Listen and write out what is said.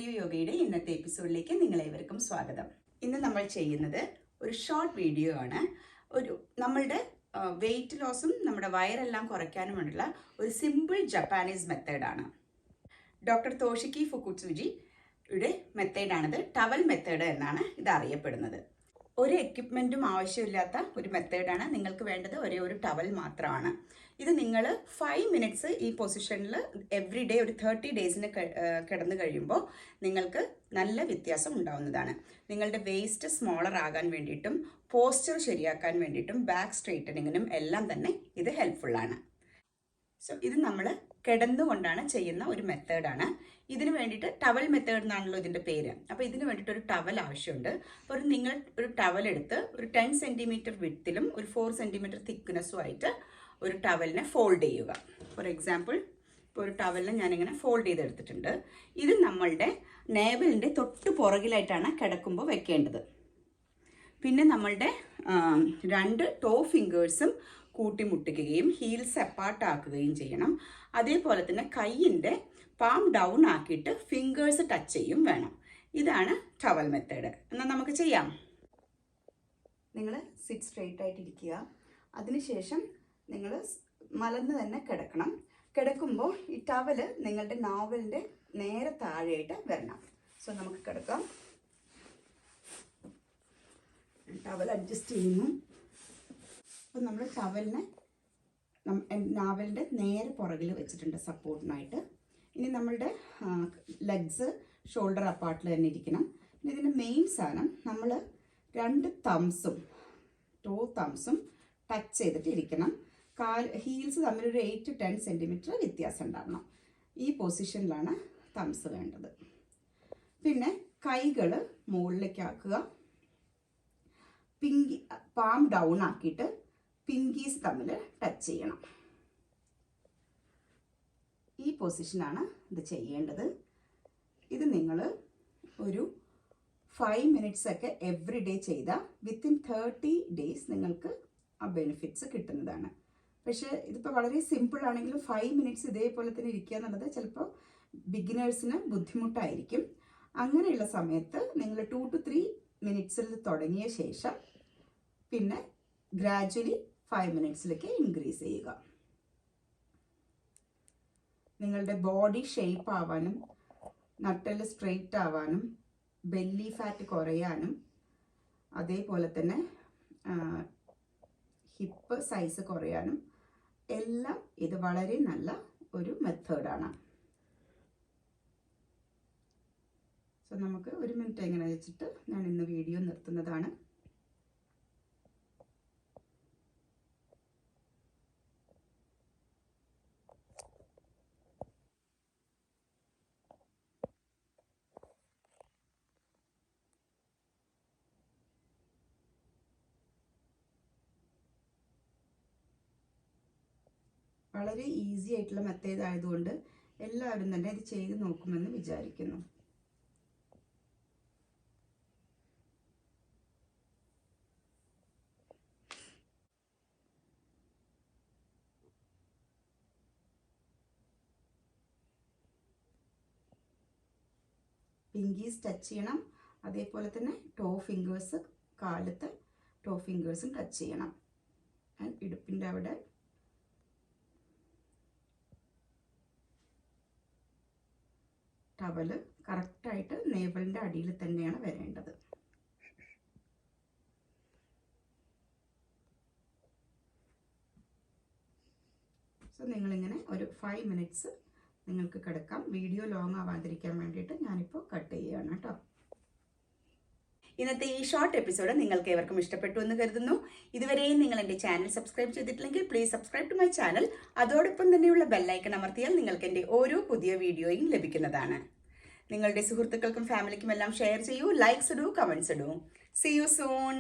പറയൂ യോഗയുടെ ഇന്നത്തെ എപ്പിസോഡിലേക്ക് നിങ്ങളേവർക്കും സ്വാഗതം. ഇന്ന് നമ്മൾ ചെയ്യുന്നത് ഒരു ഷോർട്ട് വീഡിയോ ആണ്. നമ്മളുടെ വെയിറ്റ് ലോസും നമ്മുടെ വയറെല്ലാം കുറയ്ക്കാനും വേണ്ടിയുള്ള ഒരു സിമ്പിൾ ജപ്പാനീസ് മെത്തേഡാണ്. ഡോക്ടർ തോഷിക്കി ഫുകുട്സുജിയുടെ മെത്തേഡാണിത്. ടവൽ മെത്തേഡ് എന്നാണ് ഇത് അറിയപ്പെടുന്നത്. ഒരു എക്യുപ്മെൻറ്റും ആവശ്യമില്ലാത്ത ഒരു മെത്തേഡാണ്. നിങ്ങൾക്ക് വേണ്ടത് ഒരേ ഒരു ടവൽ മാത്രമാണ്. ഇത് നിങ്ങൾ 5 മിനിറ്റ്സ് ഈ പൊസിഷനിൽ എവറി ഡേ ഒരു 30 ഡേയ്സിന് കിടന്നു കഴിയുമ്പോൾ നിങ്ങൾക്ക് നല്ല വ്യത്യാസം ഉണ്ടാവുന്നതാണ്. നിങ്ങളുടെ വേസ്റ്റ് സ്മോളർ ആകാൻ വേണ്ടിയിട്ടും പോസ്ചർ ശരിയാക്കാൻ വേണ്ടിയിട്ടും ബാക്ക് സ്ട്രെയിറ്റനിങ്ങിനും എല്ലാം തന്നെ ഇത് ഹെൽപ്ഫുള്ളാണ്. സോ ഇത് നമ്മൾ കിടന്നുകൊണ്ടാണ് ചെയ്യുന്ന ഒരു മെത്തേഡാണ്. ഇതിന് വേണ്ടിയിട്ട് ടവൽ മെത്തേഡ് എന്നാണല്ലോ ഇതിൻ്റെ പേര്. അപ്പോൾ ഇതിന് വേണ്ടിയിട്ട് ഒരു ടവൽ ആവശ്യമുണ്ട്. അപ്പോൾ നിങ്ങൾ ഒരു ടവൽ എടുത്ത് ഒരു 10 സെൻറ്റിമീറ്റർ വിഡ്ത്തിലും ഒരു 4 സെൻറ്റിമീറ്റർ തിക്നെസ്സും ആയിട്ട് ഒരു ടവലിനെ ഫോൾഡ് ചെയ്യുക. ഫോർ എക്സാമ്പിൾ ഇപ്പോൾ ഒരു ടവലിനെ ഞാനിങ്ങനെ ഫോൾഡ് ചെയ്തെടുത്തിട്ടുണ്ട്. ഇത് നമ്മളുടെ നേവലിൻ്റെ തൊട്ട് പുറകിലായിട്ടാണ് കിടക്കുമ്പോൾ വെക്കേണ്ടത്. പിന്നെ നമ്മളുടെ 2 ടോ ഫിംഗേഴ്സും കൂട്ടിമുട്ടിക്കുകയും ഹീൽസ് അപ്പാർട്ട് ആക്കുകയും ചെയ്യണം. അതേപോലെ തന്നെ കൈയിൻ്റെ പാം ഡൗൺ ആക്കിയിട്ട് ഫിംഗേഴ്സ് ടച്ച് ചെയ്യും വേണം. ഇതാണ് ടവൽ മെത്തേഡ്. എന്നാൽ നമുക്ക് ചെയ്യാം. നിങ്ങൾ സിറ്റ് സ്ട്രെയിറ്റ് ആയിട്ടിരിക്കുക. അതിനുശേഷം നിങ്ങൾ മലർന്ന് തന്നെ കിടക്കണം. കിടക്കുമ്പോൾ ഈ ടവല് നിങ്ങളുടെ നാവലിൻ്റെ നേരെ താഴെയായിട്ട് വരണം. സോ നമുക്ക് കിടക്കാം. ടവൽ അഡ്ജസ്റ്റ് ചെയ്യുന്നു. അപ്പോൾ നമ്മൾ ടവലിനെ നാവലിൻ്റെ നേരെ പുറകിൽ വെച്ചിട്ടുണ്ട് സപ്പോർട്ടിനായിട്ട്. ഇനി നമ്മളുടെ ലെഗ്സ് ഷോൾഡർ അപ്പാർട്ടിൽ തന്നെ ഇരിക്കണം. ഇനി ഇതിൻ്റെ മെയിൻ സാധനം നമ്മൾ 2 തംസും ടോ തംസും ടച്ച് ചെയ്തിട്ട് ഇരിക്കണം. ഹീൽസ് തമ്മിലൊരു 8 to 10 സെൻറ്റിമീറ്റർ വ്യത്യാസം ഉണ്ടാവണം. ഈ പൊസിഷനിലാണ് തംസ് വേണ്ടത്. പിന്നെ കൈകൾ മുകളിലേക്ക് ആക്കുക. പാം ഡൗൺ ആക്കിയിട്ട് പിങ്കീസ് തമ്മിൽ ടച്ച് ചെയ്യണം. ഈ പൊസിഷനാണ് ഇത് ചെയ്യേണ്ടത്. ഇത് നിങ്ങൾ ഒരു 5 മിനിറ്റ്സ് ഒക്കെ എവറി ഡേ ചെയ്താൽ വിത്തിൻ 30 ഡേയ്സ് നിങ്ങൾക്ക് ആ ബെനിഫിറ്റ്സ് കിട്ടുന്നതാണ്. പക്ഷേ ഇതിപ്പോൾ വളരെ സിമ്പിൾ ആണെങ്കിലും 5 മിനിറ്റ്സ് ഇതേപോലെ തന്നെ ഇരിക്കുക എന്നുള്ളത് ചിലപ്പോൾ ബിഗിനേഴ്സിന് ബുദ്ധിമുട്ടായിരിക്കും. അങ്ങനെയുള്ള സമയത്ത് നിങ്ങൾ 2 to 3 മിനിറ്റ്സിൽ തുടങ്ങിയ ശേഷം പിന്നെ ഗ്രാജ്വലി 5 മിനിറ്റ്സിലേക്ക് ഇൻക്രീസ് ചെയ്യുക. നിങ്ങളുടെ ബോഡി ഷേപ്പ് ആവാനും നട്ടെല്ല് സ്ട്രെയിറ്റ് ആവാനും ബെല്ലി ഫാറ്റ് കുറയാനും അതേപോലെ തന്നെ ഹിപ്പ് സൈസ് കുറയാനും എല്ലാം ഇത് വളരെ നല്ല ഒരു മെത്തേഡാണ്. സോ നമുക്ക് 1 മിനിറ്റ് എങ്ങനെ വെച്ചിട്ട് ഞാൻ ഇന്ന് വീഡിയോ നിർത്തുന്നതാണ്. വളരെ ഈസി ആയിട്ടുള്ള മെത്തേഡ് ആയതുകൊണ്ട് എല്ലാവരും തന്നെ ഇത് ചെയ്ത് നോക്കുമെന്ന് വിചാരിക്കുന്നു. പിങ്കീസ് ടച്ച് ചെയ്യണം. അതേപോലെ തന്നെ ടോ ഫിംഗേഴ്സ് കാലത്തെ ടോ ഫിംഗേഴ്സും ടച്ച് ചെയ്യണം. ഇടുപ്പിൻ്റെ അവിടെ ടവല് കറക്റ്റായിട്ട് നേവലിൻ്റെ അടിയിൽ തന്നെയാണ് വരേണ്ടത്. സോ നിങ്ങളിങ്ങനെ ഒരു 5 മിനിറ്റ്സ് നിങ്ങൾക്ക് കിടക്കാം. വീഡിയോ ലോങ് ആവാതിരിക്കാൻ വേണ്ടിയിട്ട് ഞാനിപ്പോൾ കട്ട് ചെയ്യുകയാണ് കേട്ടോ. ഇന്നത്തെ ഈ ഷോർട്ട് എപ്പിസോഡ് നിങ്ങൾക്ക് ഏവർക്കും ഇഷ്ടപ്പെട്ടു എന്ന് കരുതുന്നു. ഇതുവരെയും നിങ്ങൾ എൻ്റെ ചാനൽ സബ്സ്ക്രൈബ് ചെയ്തിട്ടില്ലെങ്കിൽ please subscribe to my channel. അതോടൊപ്പം തന്നെയുള്ള ബെല്ലൈക്കൺ അമർത്തിയാൽ നിങ്ങൾക്ക് എൻ്റെ ഓരോ പുതിയ വീഡിയോയും ലഭിക്കുന്നതാണ്. നിങ്ങളുടെ സുഹൃത്തുക്കൾക്കും ഫാമിലിക്കും എല്ലാം ഷെയർ ചെയ്യൂ, ലൈക്സ് ഇടൂ, കമൻസ് ഇടൂ. See you soon.